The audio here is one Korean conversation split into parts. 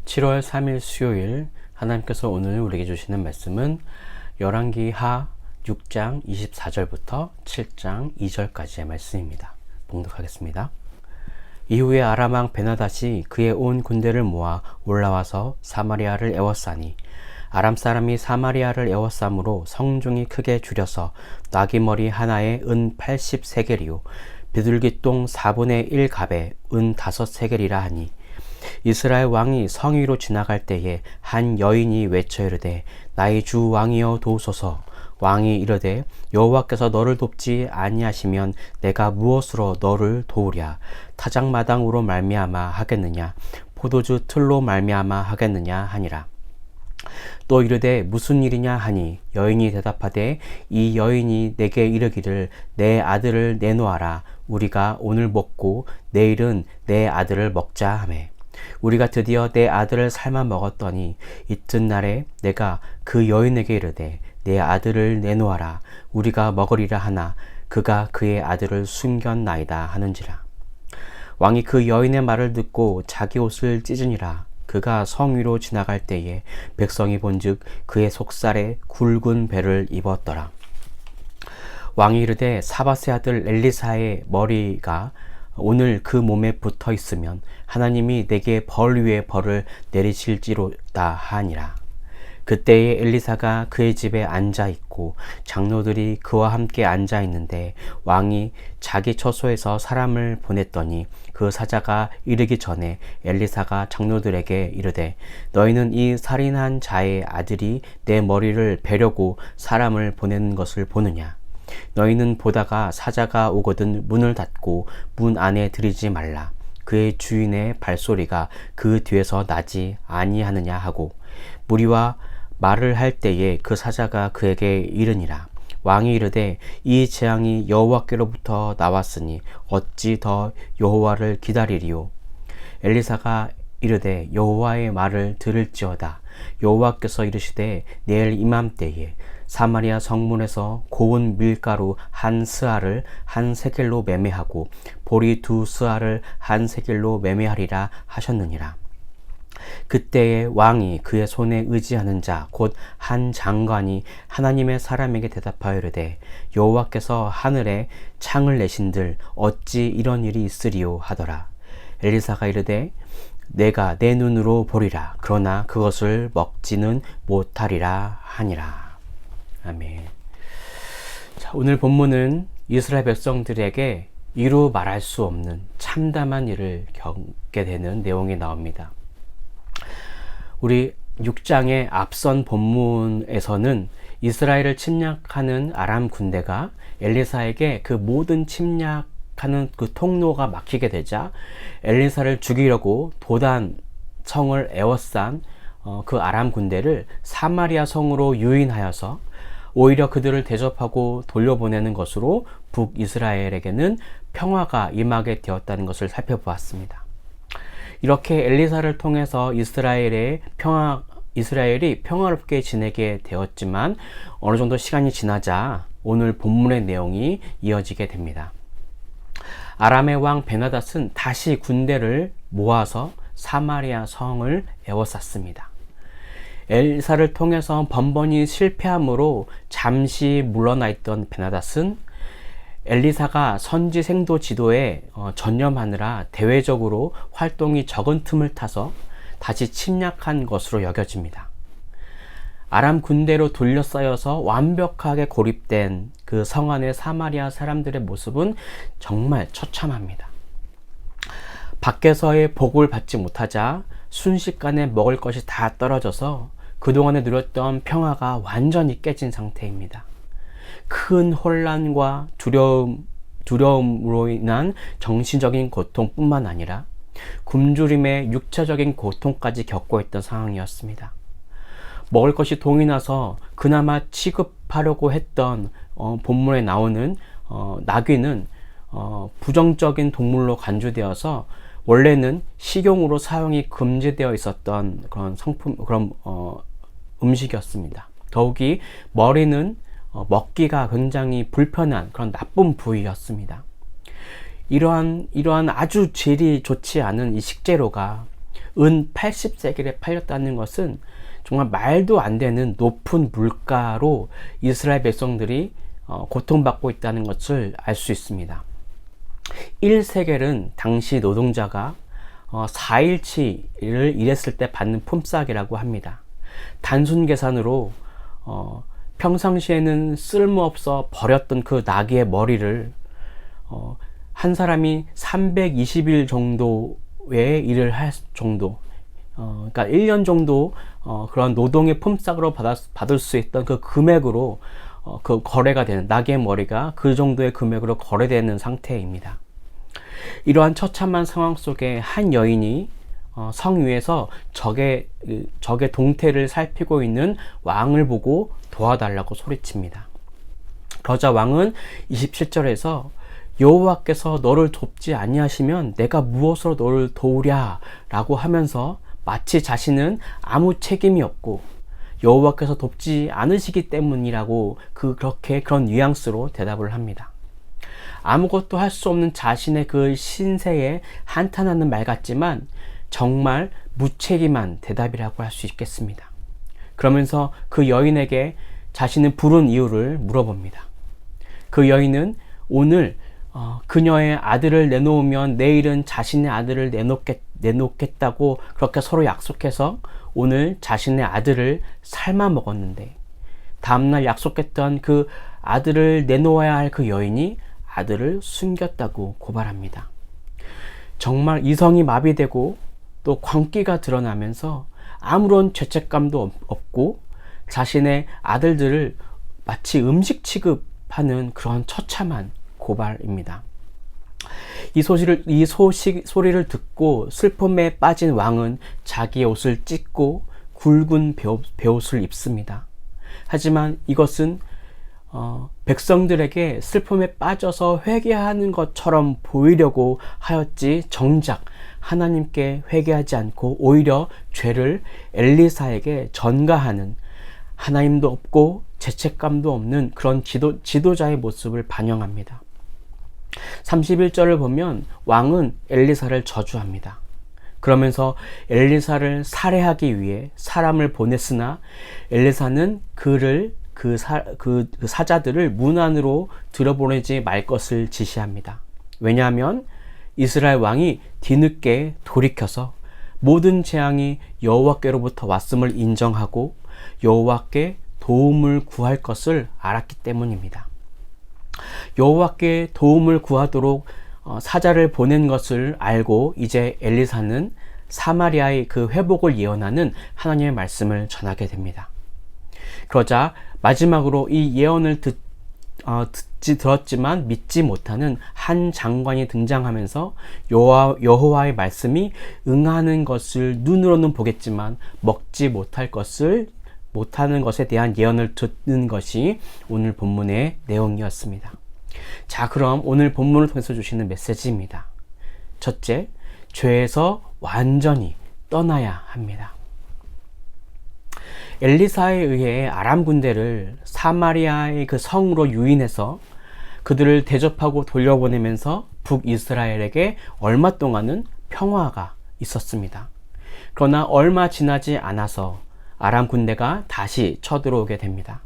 7월 3일 수요일 하나님께서 오늘 우리에게 주시는 말씀은 열왕기하 6장 24절부터 7장 2절까지의 말씀입니다. 봉독하겠습니다. 이후에 아람 왕 베나닷이 그의 온 군대를 모아 올라와서 사마리아를 에워싸니 아람 사람이 사마리아를 에워싸므로 성중이 크게 줄여서 나귀머리 하나에 은 80세겔이요 비둘기똥 4분의 1갑에 은 5세겔이라 하니 이스라엘 왕이 성 위로 지나갈 때에 한 여인이 외쳐 이르되 나의 주 왕이여 도우소서. 왕이 이르되 여호와께서 너를 돕지 아니하시면 내가 무엇으로 너를 도우랴. 타작마당으로 말미암아 하겠느냐 포도주 틀로 말미암아 하겠느냐 하니라. 또 이르되 무슨 일이냐 하니 여인이 대답하되 이 여인이 내게 이르기를 내 아들을 내놓아라. 우리가 오늘 먹고 내일은 내 아들을 먹자 하매 우리가 드디어 내 아들을 삶아 먹었더니 이튿날에 내가 그 여인에게 이르되 내 아들을 내놓아라. 우리가 먹으리라 하나 그가 그의 아들을 숨겼나이다 하는지라. 왕이 그 여인의 말을 듣고 자기 옷을 찢으니라. 그가 성 위로 지나갈 때에 백성이 본즉 그의 속살에 굵은 배를 입었더라. 왕이 이르되 사밧의 아들 엘리사의 머리가 오늘 그 몸에 붙어 있으면 하나님이 내게 벌 위에 벌을 내리실지로다 하니라. 그때에 엘리사가 그의 집에 앉아 있고 장로들이 그와 함께 앉아 있는데 왕이 자기 처소에서 사람을 보냈더니 그 사자가 이르기 전에 엘리사가 장로들에게 이르되 너희는 이 살인한 자의 아들이 내 머리를 베려고 사람을 보내는 것을 보느냐. 너희는 보다가 사자가 오거든 문을 닫고 문 안에 들이지 말라. 그의 주인의 발소리가 그 뒤에서 나지 아니하느냐 하고 무리와 말을 할 때에 그 사자가 그에게 이르니라. 왕이 이르되 이 재앙이 여호와께로부터 나왔으니 어찌 더 여호와를 기다리리요. 엘리사가 이르되 여호와의 말을 들을지어다. 여호와께서 이르시되 내일 이맘때에 사마리아 성문에서 고운 밀가루 한 스아를 한 세겔로 매매하고 보리 2스아를 한 세겔로 매매하리라 하셨느니라. 그때에 왕이 그의 손에 의지하는 자 곧 한 장관이 하나님의 사람에게 대답하여 이르되 여호와께서 하늘에 창을 내신들 어찌 이런 일이 있으리요 하더라. 엘리사가 이르되 내가 내 눈으로 보리라. 그러나 그것을 먹지는 못하리라 하니라. 아멘. 자, 오늘 본문은 이스라엘 백성들에게 이루 말할 수 없는 참담한 일을 겪게 되는 내용이 나옵니다. 우리 6장의 앞선 본문에서는 이스라엘을 침략하는 아람 군대가 엘리사에게 그 모든 침략하는 그 통로가 막히게 되자 엘리사를 죽이려고 도단 성을 에워싼 그 아람 군대를 사마리아 성으로 유인하여서 오히려 그들을 대접하고 돌려보내는 것으로 북이스라엘에게는 평화가 임하게 되었다는 것을 살펴보았습니다. 이렇게 엘리사를 통해서 이스라엘이 평화롭게 지내게 되었지만 어느 정도 시간이 지나자 오늘 본문의 내용이 이어지게 됩니다. 아람의 왕 베나닷은 다시 군대를 모아서 사마리아 성을 에워쌌습니다. 엘리사를 통해서 번번이 실패함으로 잠시 물러나 있던 베나닷은 엘리사가 선지생도 지도에 전념하느라 대외적으로 활동이 적은 틈을 타서 다시 침략한 것으로 여겨집니다. 아람 군대로 둘러싸여서 완벽하게 고립된 그 성 안의 사마리아 사람들의 모습은 정말 처참합니다. 밖에서의 복을 받지 못하자 순식간에 먹을 것이 다 떨어져서 그동안에 누렸던 평화가 완전히 깨진 상태입니다. 큰 혼란과 두려움으로 인한 정신적인 고통뿐만 아니라 굶주림의 육체적인 고통까지 겪고 있던 상황이었습니다. 먹을 것이 동이 나서 그나마 취급하려고 했던 본문에 나오는 나귀는 부정적인 동물로 간주되어서 원래는 식용으로 사용이 금지되어 있었던 그런 음식이었습니다. 더욱이 머리는 먹기가 굉장히 불편한 그런 나쁜 부위였습니다. 이러한 아주 질이 좋지 않은 이 식재료가 은 80세겔에 팔렸다는 것은 정말 말도 안 되는 높은 물가로 이스라엘 백성들이 고통받고 있다는 것을 알 수 있습니다. 1세겔은 당시 노동자가 4일치를 일했을 때 받는 품삯이라고 합니다. 단순 계산으로 평상시에는 쓸모없어 버렸던 그 나귀의 머리를 한 사람이 320일 정도의 일을 할 정도, 그러니까 1년 정도 그런 노동의 품삯으로 받을 수 있던 그 금액으로 그 거래가 되는, 나귀의 머리가 그 정도의 금액으로 거래되는 상태입니다. 이러한 처참한 상황 속에 한 여인이 성 위에서 적의 동태를 살피고 있는 왕을 보고 도와달라고 소리칩니다. 그러자 왕은 27절에서 여호와께서 너를 돕지 아니하시면 내가 무엇으로 너를 도우랴 라고 하면서 마치 자신은 아무 책임이 없고 여호와께서 돕지 않으시기 때문이라고 그런 뉘앙스로 대답을 합니다. 아무것도 할 수 없는 자신의 그 신세에 한탄하는 말 같지만 정말 무책임한 대답이라고 할 수 있겠습니다. 그러면서 그 여인에게 자신을 부른 이유를 물어봅니다. 그 여인은 오늘 그녀의 아들을 내놓으면 내일은 자신의 아들을 내놓겠다고 그렇게 서로 약속해서 오늘 자신의 아들을 삶아 먹었는데 다음날 약속했던 그 아들을 내놓아야 할 그 여인이 아들을 숨겼다고 고발합니다. 정말 이성이 마비되고 또 광기가 드러나면서 아무런 죄책감도 없고 자신의 아들들을 마치 음식 취급하는 그런 처참한 고발입니다. 이 소리를 듣고 슬픔에 빠진 왕은 자기의 옷을 찢고 굵은 베옷을 입습니다. 하지만 이것은 백성들에게 슬픔에 빠져서 회개하는 것처럼 보이려고 하였지 정작 하나님께 회개하지 않고 오히려 죄를 엘리사에게 전가하는, 하나님도 없고 죄책감도 없는 그런 지도자의 모습을 반영합니다. 31절을 보면 왕은 엘리사를 저주합니다. 그러면서 엘리사를 살해하기 위해 사람을 보냈으나 엘리사는 그 사자들을 문 안으로 들여보내지 말 것을 지시합니다. 왜냐하면 이스라엘 왕이 뒤늦게 돌이켜서 모든 재앙이 여호와께로부터 왔음을 인정하고 여호와께 도움을 구할 것을 알았기 때문입니다. 여호와께 도움을 구하도록 사자를 보낸 것을 알고 이제 엘리사는 사마리아의 그 회복을 예언하는 하나님의 말씀을 전하게 됩니다. 그러자 마지막으로 이 예언을 들었지만 믿지 못하는 한 장관이 등장하면서 여호와의 말씀이 응하는 것을 눈으로는 보겠지만 먹지 못하는 것에 대한 예언을 듣는 것이 오늘 본문의 내용이었습니다. 자, 그럼 오늘 본문을 통해서 주시는 메시지입니다. 첫째, 죄에서 완전히 떠나야 합니다. 엘리사에 의해 아람 군대를 사마리아의 그 성으로 유인해서 그들을 대접하고 돌려보내면서 북이스라엘에게 얼마 동안은 평화가 있었습니다. 그러나 얼마 지나지 않아서 아람 군대가 다시 쳐들어오게 됩니다.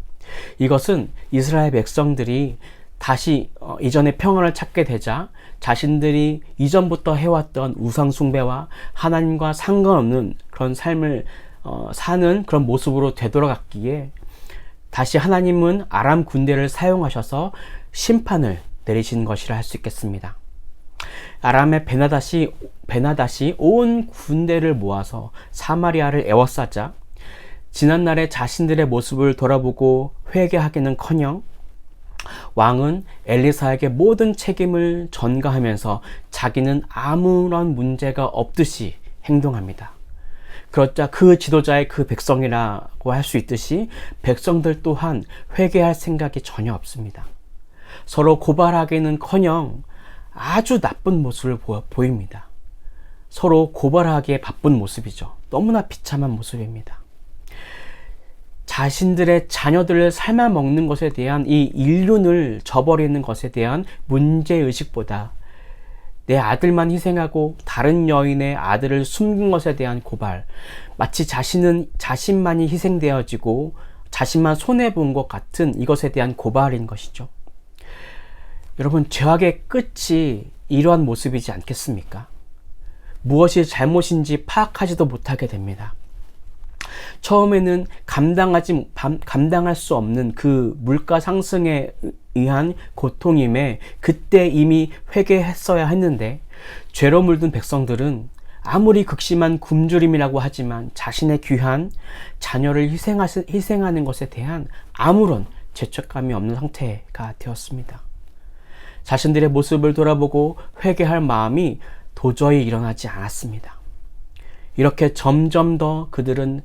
이것은 이스라엘 백성들이 다시 이전의 평화를 찾게 되자 자신들이 이전부터 해왔던 우상 숭배와 하나님과 상관없는 그런 삶을 사는 그런 모습으로 되돌아갔기에 다시 하나님은 아람 군대를 사용하셔서 심판을 내리신 것이라 할 수 있겠습니다. 아람의 베나닷이 온 군대를 모아서 사마리아를 에워싸자 지난날의 자신들의 모습을 돌아보고 회개하기는커녕 왕은 엘리사에게 모든 책임을 전가하면서 자기는 아무런 문제가 없듯이 행동합니다. 그러자 그 지도자의 그 백성이라고 할 수 있듯이 백성들 또한 회개할 생각이 전혀 없습니다. 서로 고발하기는커녕 아주 나쁜 모습을 보입니다. 서로 고발하기에 바쁜 모습이죠. 너무나 비참한 모습입니다. 자신들의 자녀들을 삶아 먹는 것에 대한 이 인륜을 저버리는 것에 대한 문제의식보다 내 아들만 희생하고 다른 여인의 아들을 숨긴 것에 대한 고발, 마치 자신만이 희생되어지고 자신만 손해본 것 같은 이것에 대한 고발인 것이죠. 여러분, 죄악의 끝이 이러한 모습이지 않겠습니까? 무엇이 잘못인지 파악하지도 못하게 됩니다. 처음에는 감당할 수 없는 그 물가 상승에 의한 고통임에 그때 이미 회개했어야 했는데, 죄로 물든 백성들은 아무리 극심한 굶주림이라고 하지만 자신의 귀한 자녀를 희생하는 것에 대한 아무런 죄책감이 없는 상태가 되었습니다. 자신들의 모습을 돌아보고 회개할 마음이 도저히 일어나지 않았습니다. 이렇게 점점 더 그들은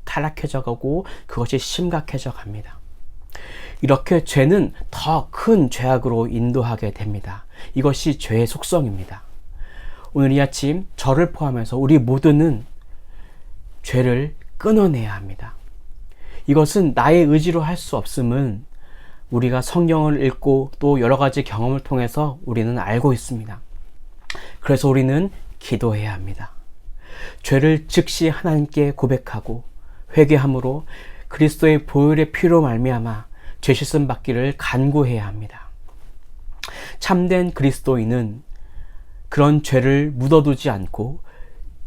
타락해져 가고 그것이 심각해져 갑니다. 이렇게 죄는 더 큰 죄악으로 인도하게 됩니다. 이것이 죄의 속성입니다. 오늘 이 아침 저를 포함해서 우리 모두는 죄를 끊어내야 합니다. 이것은 나의 의지로 할 수 없음은 우리가 성경을 읽고 또 여러 가지 경험을 통해서 우리는 알고 있습니다. 그래서 우리는 기도해야 합니다. 죄를 즉시 하나님께 고백하고 회개함으로 그리스도의 보혈의 피로 말미암아 죄 씻음 받기를 간구해야 합니다. 참된 그리스도인은 그런 죄를 묻어두지 않고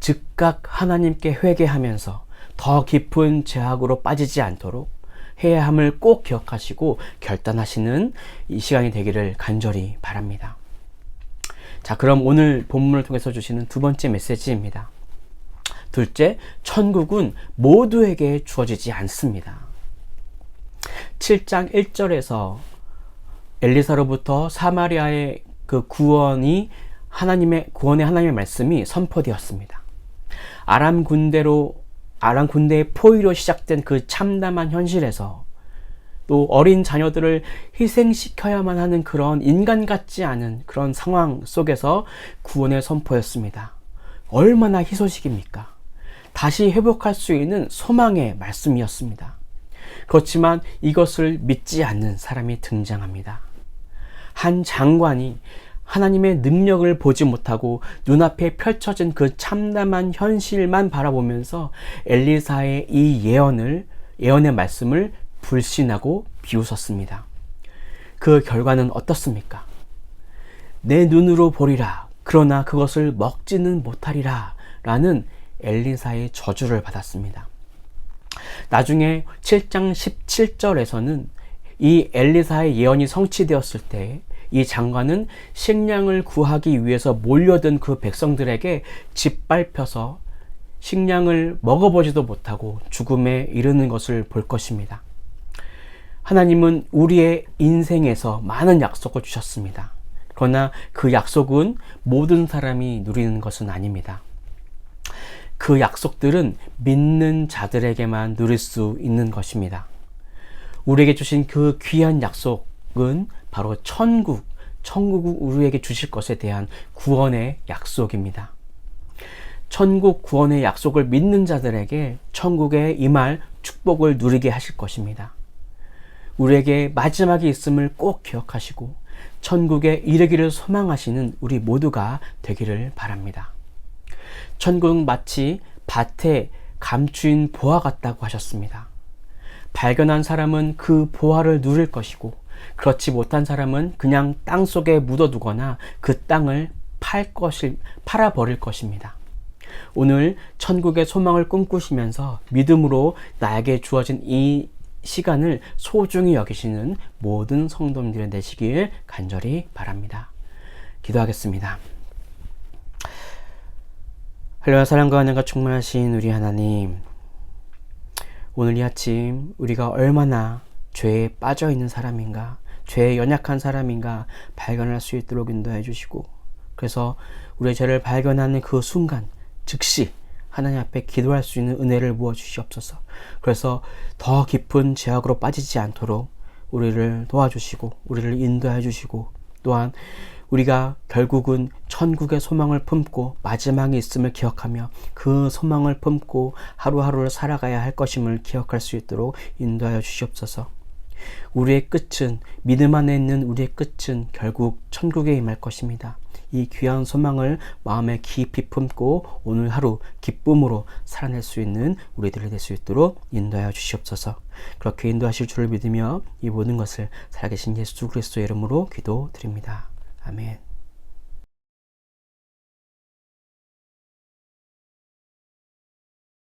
즉각 하나님께 회개하면서 더 깊은 죄악으로 빠지지 않도록 해야 함을 꼭 기억하시고 결단하시는 이 시간이 되기를 간절히 바랍니다. 자, 그럼 오늘 본문을 통해서 주시는 두 번째 메시지입니다. 둘째, 천국은 모두에게 주어지지 않습니다. 7장 1절에서 엘리사로부터 사마리아의 그 구원의 하나님의 말씀이 선포되었습니다. 아람 군대의 포위로 시작된 그 참담한 현실에서 또 어린 자녀들을 희생시켜야만 하는 그런 인간 같지 않은 그런 상황 속에서 구원의 선포였습니다. 얼마나 희소식입니까? 다시 회복할 수 있는 소망의 말씀이었습니다. 그렇지만 이것을 믿지 않는 사람이 등장합니다. 한 장관이 하나님의 능력을 보지 못하고 눈앞에 펼쳐진 그 참담한 현실만 바라보면서 엘리사의 이 예언의 말씀을 불신하고 비웃었습니다. 그 결과는 어떻습니까? 내 눈으로 보리라, 그러나 그것을 먹지는 못하리라 라는 엘리사의 저주를 받았습니다. 나중에 7장 17절에서는 이 엘리사의 예언이 성취되었을 때 이 장관은 식량을 구하기 위해서 몰려든 그 백성들에게 짓밟혀서 식량을 먹어보지도 못하고 죽음에 이르는 것을 볼 것입니다. 하나님은 우리의 인생에서 많은 약속을 주셨습니다. 그러나 그 약속은 모든 사람이 누리는 것은 아닙니다. 그 약속들은 믿는 자들에게만 누릴 수 있는 것입니다. 우리에게 주신 그 귀한 약속은 바로 천국을 우리에게 주실 것에 대한 구원의 약속입니다. 천국 구원의 약속을 믿는 자들에게 천국에 임할 축복을 누리게 하실 것입니다. 우리에게 마지막이 있음을 꼭 기억하시고 천국에 이르기를 소망하시는 우리 모두가 되기를 바랍니다. 천국은 마치 밭에 감추인 보화 같다고 하셨습니다. 발견한 사람은 그 보화를 누릴 것이고 그렇지 못한 사람은 그냥 땅 속에 묻어두거나 그 땅을 팔아버릴 것입니다. 오늘 천국의 소망을 꿈꾸시면서 믿음으로 나에게 주어진 이 시간을 소중히 여기시는 모든 성도님들이 되시길 간절히 바랍니다. 기도하겠습니다. 할렐루야, 사랑과 은혜가 충만하신 우리 하나님, 오늘 이 아침 우리가 얼마나 죄에 빠져있는 사람인가, 죄에 연약한 사람인가 발견할 수 있도록 인도해 주시고, 그래서 우리의 죄를 발견하는 그 순간 즉시 하나님 앞에 기도할 수 있는 은혜를 부어 주시옵소서. 그래서 더 깊은 죄악으로 빠지지 않도록 우리를 도와주시고 우리를 인도해 주시고, 또한 우리가 결국은 천국의 소망을 품고 마지막에 있음을 기억하며 그 소망을 품고 하루하루를 살아가야 할 것임을 기억할 수 있도록 인도하여 주시옵소서. 우리의 끝은, 믿음 안에 있는 우리의 끝은 결국 천국에 임할 것입니다. 이 귀한 소망을 마음에 깊이 품고 오늘 하루 기쁨으로 살아낼 수 있는 우리들이 될 수 있도록 인도하여 주시옵소서. 그렇게 인도하실 줄을 믿으며 이 모든 것을 살아계신 예수 그리스도의 이름으로 기도드립니다. 아멘.